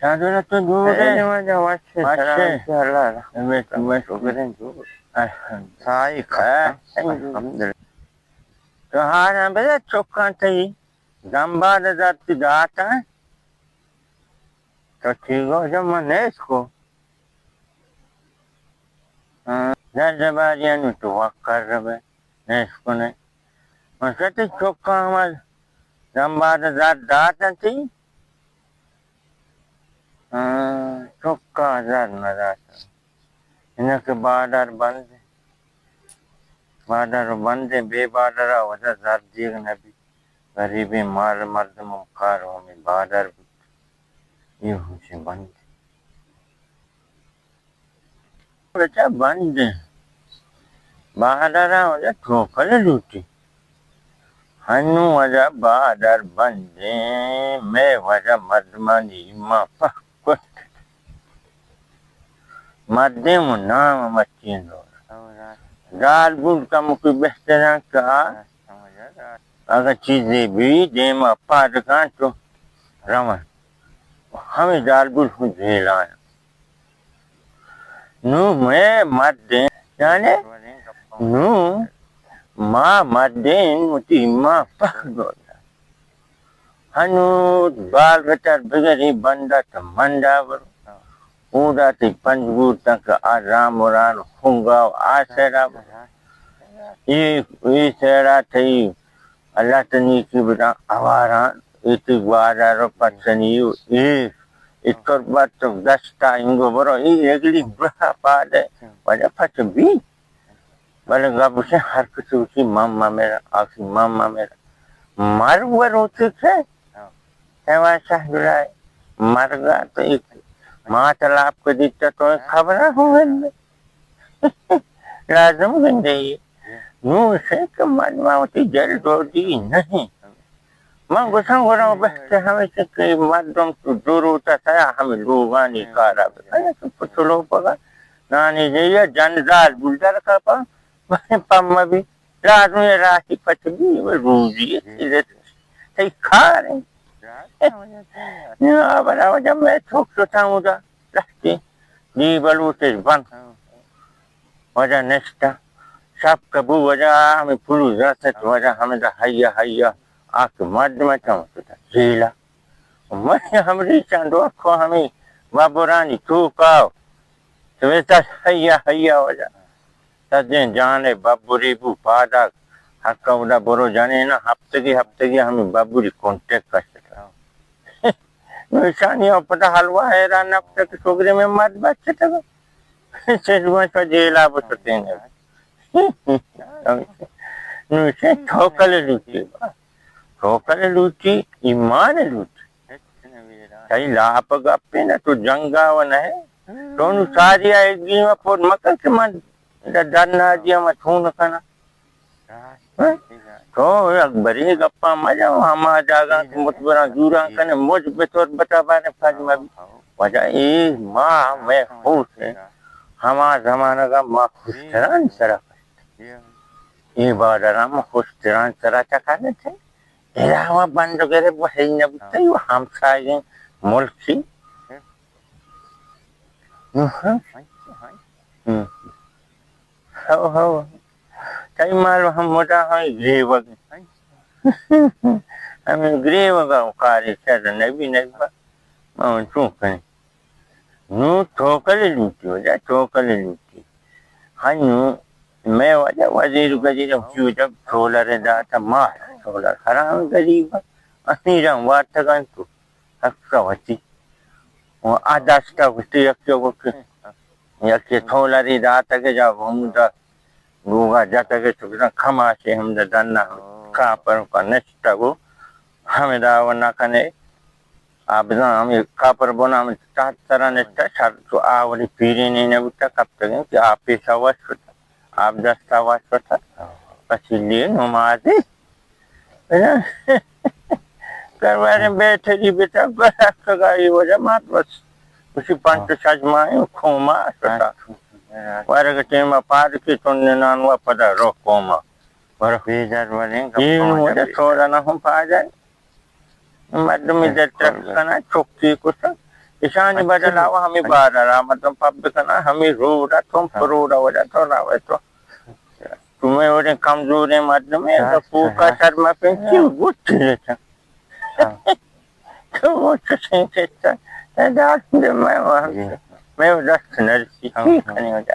Saudara tu dulu deh. Masih. Masih. Syukurin juga. Alhamdulillah. Saya alhamdulillah. तो हाँ ना बेटा चौका थी गंबाद जाती जाता है तो ठीक हो जब मैंने इसको जबारिया नु तो कर रहे ने इसको ने मैं कहते चौका हमारे गंबाद जाता थी चौका हजार न जाता इन्हें के बादर बंदे बेबादर वजह जार जीग नबी गरीबी मार मर्द मुमकार हमें बादर ये हुसे बंदे बेटा बंदे बादर वजह ठोकर लूटी हनु वजह बादर बंदे मैं वजह मर्दमानी माँ पक्वत मर्दे मुनाम मच्चिन दाल बुल का मुख्य बेहतरा का अगर चीजें भी देमा पाद का तो रमन हमें दाल बुल को झेला नू मैं मर्दे जाने नू माँ मर्दे मुझे माँ पक्वत हनु बाल बच्चा बगैर बंदा तो मंदा बरो उड़ा ते पंजबूर तक आराम औरान होगा आसरा ये सेरा थी अल्लाह तनी की बता आवारा इतनी बाजार पत्नी ये इतर बात तो दस्ता इंगो बरो ये अगली बड़ा पादे वजह फट भी बड़े गप से हर कुछ उसी मामा मेरा आखिर मामा मेरा मर वर होते थे ऐसा शायद मर गया तो एक माँ तालाब को दिखता तो खबर हुए लाजम गंदे नू से कमाती जल रोटी नहीं मैं गुस्सा हो रहा हूँ बस हमें से कई मर्दों तो दूर होता था हमें लोगानी कारा तो कुछ लोग पका नानी जैया जनदार बुलदार का पा मैं पम्मा भी रात में राशि पच भी वो रोजी है सही खा रहे बराबर जब मैं थोक सोता हूँ रखते दी बलू से बंद वजह नेस्टा सब कबू वजह हमें पुलू जाते वजह हमें हैया हैया आके मर्द में चमकता झीला मैं हमारी चांदो को हमें बाबूरानी चूकाओ तुम्हें हैया हैया वजह तजें जाने बाबूरी बू पादा हक्का उड़ा बोरो जाने ना हफ्ते की हमें बाबूरी कांटेक्ट कर सकता निशानी पता हलवा है राना तक छोकरे में मत बच्चे तक सेजवा का जेला बसते हैं नुसे ठोकल लूटी ईमान लूटी सही लाप गप्पे ना तो जंगावन है तो नु सारी आएगी में फोन मकर के मन डरना दिया मैं छून करना तो अकबरी गप्पा मजा हमा जागा मुतबरा जूरा कने मुझ पे तोर बता बाने फाजमा वजह ए माँ मैं खुश है हमा जमाना का माँ खुश तरह सरा ये बादरा में खुश तरह सरा चकाने थे तेरा वहाँ बंद करे वो है न बुते वो हम साइगे मुल्क सी हो कई माल हम मोटा है ग्रेव हमें ग्रेव का कार्य कर नबी नबी मैं चूक नू ठोकर लूटी हो जा ठोकर लूटी हाँ नू मैं वजह वजीर गजीर क्यों जब सोलर दाता मार सोलर हराम गरीब अनीरा वार्ताกันतो हक्का वची वो आदास्ता वस्ती यक्के सोलर दाता के जब हम गोगा जाता के चुकना खमा से हम दन्ना कापर का नेस्टा को हमें दावना कने आप हमें कापर बना हम चार तरह नेस्टा चार तो आवरी पीरे ने ने बुता कब तक कि आप पैसा वास्ता आप 10 वास्ता પછી लिए नमाज़ी करवाने बैठे जी बेटा बड़ा सगाई हो जा मात बस उसी पंच सजमाए खोमा सता वारे के टेमा पाद के तोने नानवा पदा रो कोमा पर बेजार वाले ये मुझे थोड़ा ना हम पा जाए मर्द में जब तक करना चौकी को सब Isaan badalawa kami barara matang pabikana kami roda tom roda wada thola weto tumhe ore kamzore madme da puka sarma penki gutte ta to se se ta da de mai wa das narsi kani wada